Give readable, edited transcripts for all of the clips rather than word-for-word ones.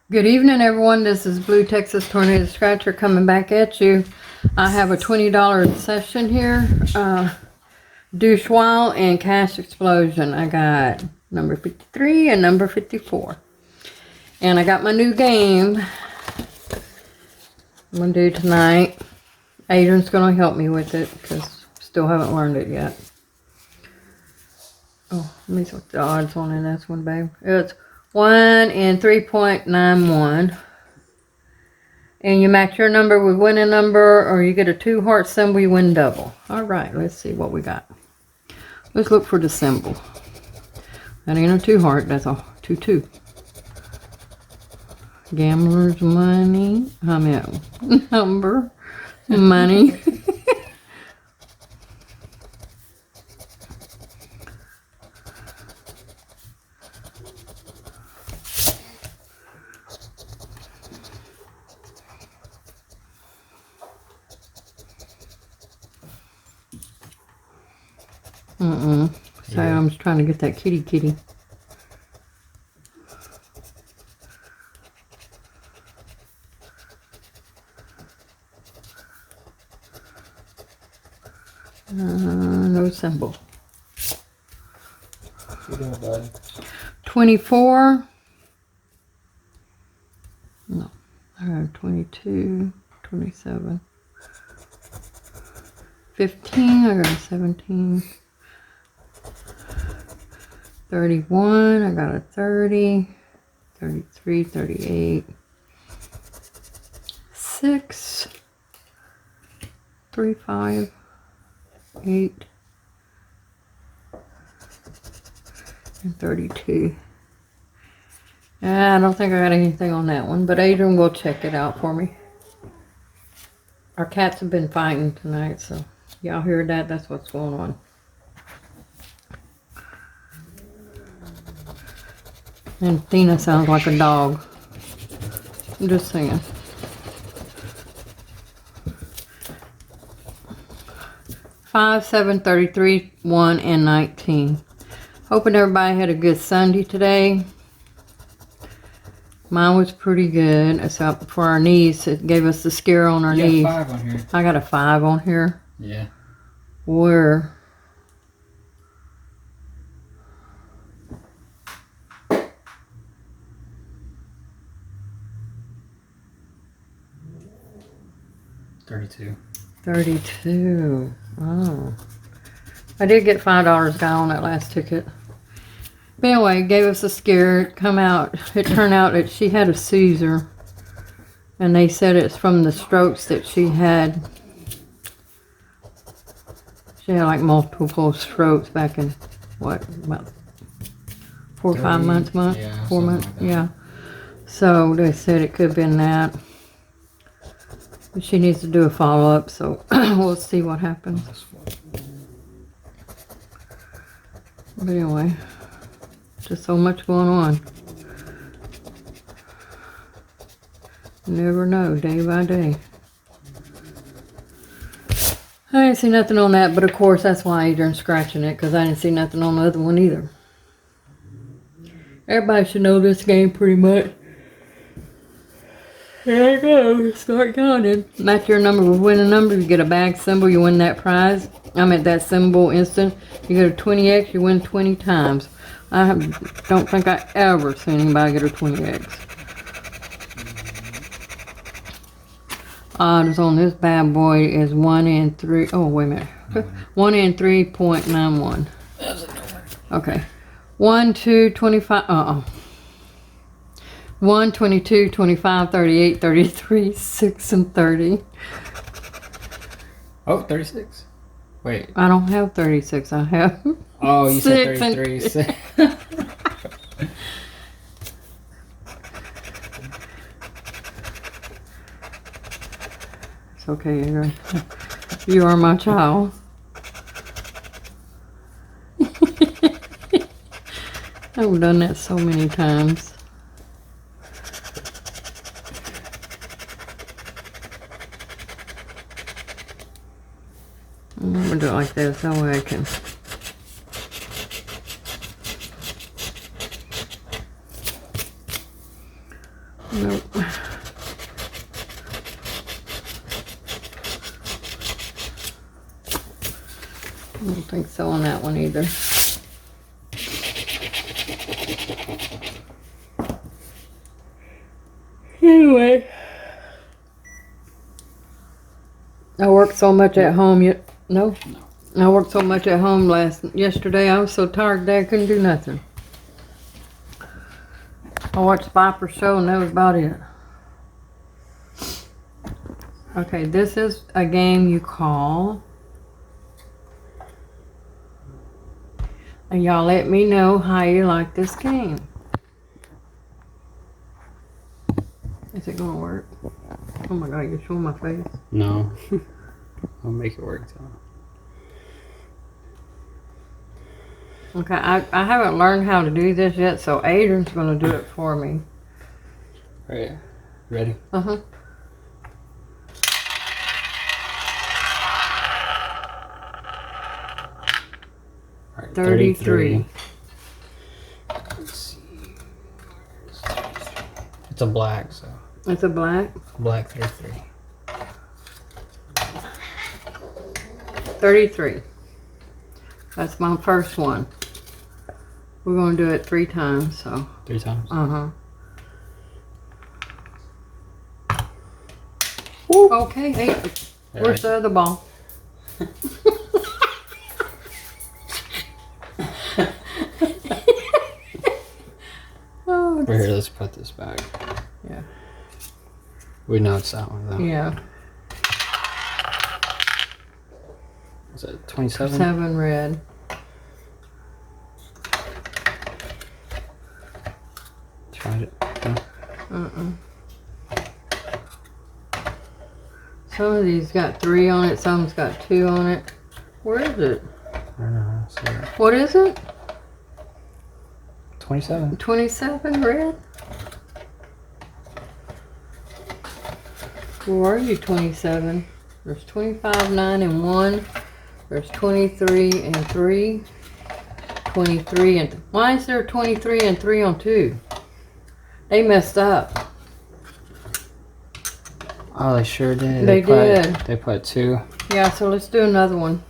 Good evening, everyone. This is Blue Texas Tornado Scratcher coming back at you. I have a $20 session here. Douche While and Cash Explosion. I got number 53 and number 54. And I got my new game I'm going to do tonight. Adrian's going to help me with it because still haven't learned it yet. Oh, let me see what the odds on it. That's one, babe. It's 1 in 3.91. And you match your number with winning number, or you get a 2 heart symbol, you win double. Alright, let's see what we got. Let's look for the symbol. That ain't a 2 heart, that's a 2-2. Gambler's money. I mean, number. Money. Sorry, I'm just trying to get that kitty. No symbol. 24. No. I got 22, 27. 15, I got a 17. 31, I got a 30, 33, 38, 6, 3, 5, 8, and 32. I don't think I got anything on that one, but Adrian will check it out for me. Our cats have been fighting tonight, so y'all hear that? That's what's going on. And Athena sounds like a dog. I'm just saying. Five, 7, 33, 1, and 19. Hoping everybody had a good Sunday today. Mine was pretty good, except for our knees. It gave us the scare on our knees. You got 5 on here. I got a 5 on here. Yeah. Where? $32. Oh. I did get $5 guy on that last ticket. But anyway, it gave us a scare. It turned out that she had a seizure. And they said it's from the strokes that she had. She had like multiple strokes back in, what, about 4 or 5 months? Yeah, 4 months? Like that. Yeah. So they said it could have been that. But she needs to do a follow-up, so we'll see what happens. But anyway, just so much going on. You never know, day by day. I didn't see nothing on that, but of course that's why Adrian's scratching it, because I didn't see nothing on the other one either. Everybody should know this game pretty much. There you go, start counting. Match your number with winning number, you get a bag symbol, you win that prize. I'm at that symbol instant. You get a 20x, you win 20 times. Don't think I ever seen anybody get a 20x. Odds on this bad boy is 1 in 3. Oh, wait a minute. 1 in 3.91. Okay. 1, 2, 25. 1, 22, 25, 38, 33, 6, and 30. Oh, 36. Wait. I don't have 36. I have. Oh, you said 6 33. It's okay, Adrian. You are my child. I've done that so many times. I'm gonna do it like this, that way I can. Nope. I don't think so on that one either. Anyway, I worked so much at home. No, I worked so much at home yesterday. I was so tired today I couldn't do nothing. I watched Viper's show and that was about it. Okay, this is a game you call. And y'all let me know how you like this game. Is it gonna work? Oh my god, you're showing my face. No. I'll make it work though. Okay, I haven't learned how to do this yet, so Adrian's gonna do it for me. Right. Ready? Uh-huh. All right, 33. Let's see. It's a black, so. It's a black. Black 33. 33. That's my first one. We're gonna do it 3 times, so. 3 times? Uh-huh. Okay, hey, where's the other ball? Oh, Here, let's put this back. yeah. We know it's that one though. Yeah. Is it 27? 7 red. Tried it. No. Some of these got 3 on it, some's got 2 on it. Where is it? I don't know. Let's see. What is it? 27. 27 red? Where are you, 27? There's 25, 9, and 1. There's 23 and 3. 23 and... Why is there 23 and 3 on 2? They messed up. Oh, they sure did. They did. They put 2. Yeah, so let's do another one.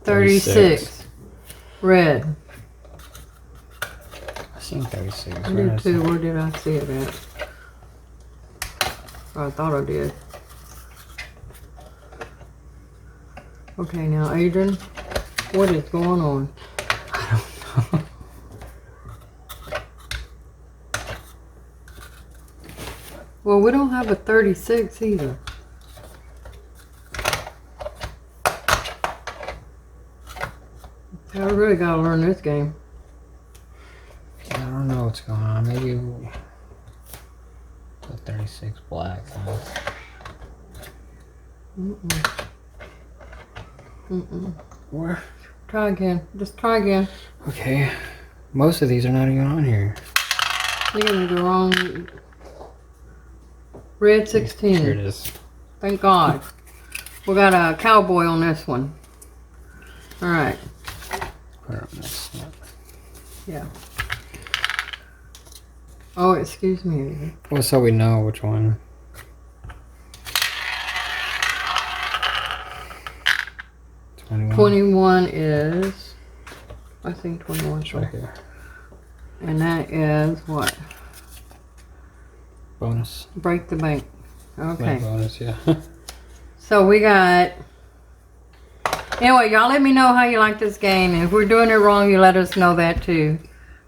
$36. Red. I seen 36. I did too. Where did I see it at? Oh, I thought I did. Okay, now Adrian, what is going on? I don't know. Well, we don't have a 36 either. I really gotta learn this game. I don't know what's going on. Maybe the 36 black. Where? Try again. Just try again. Okay. Most of these are not even on here. You're gonna do wrong. Red 16. Here it is. Thank God. We got a cowboy on this one. Alright. Put it on this. Yeah. Oh, excuse me. Well, so we know which one. $21. 21 is... I think 21 is Right right. here. And that is what? Bonus. Break the bank. Okay. Bonus, yeah. So we got... Anyway, y'all let me know how you like this game. And if we're doing it wrong, you let us know that too.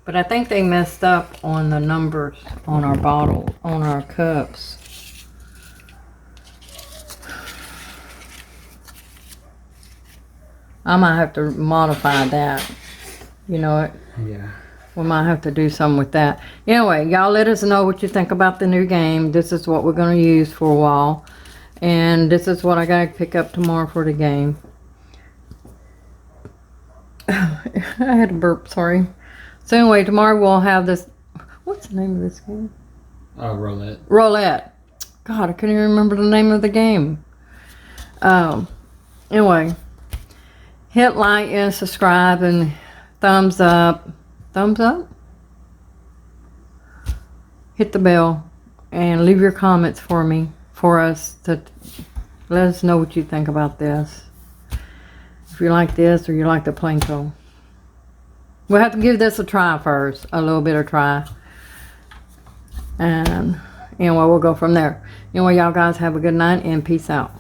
But I think they messed up on the numbers on our bottle, on our cups. I might have to modify that. You know what? Yeah. We might have to do something with that. Anyway, y'all let us know what you think about the new game. This is what we're going to use for a while. And this is what I got to pick up tomorrow for the game. I had a burp, sorry. So anyway, tomorrow we'll have this... What's the name of this game? Roulette. Roulette. God, I couldn't even remember the name of the game. Anyway, hit like and subscribe and thumbs up. Thumbs up. Hit the bell and leave your comments for us to let us know what you think about this. If you like this or you like the Plinko. We'll have to give this a try first. A little bit of try. And anyway, we'll go from there. Anyway, y'all guys have a good night and peace out.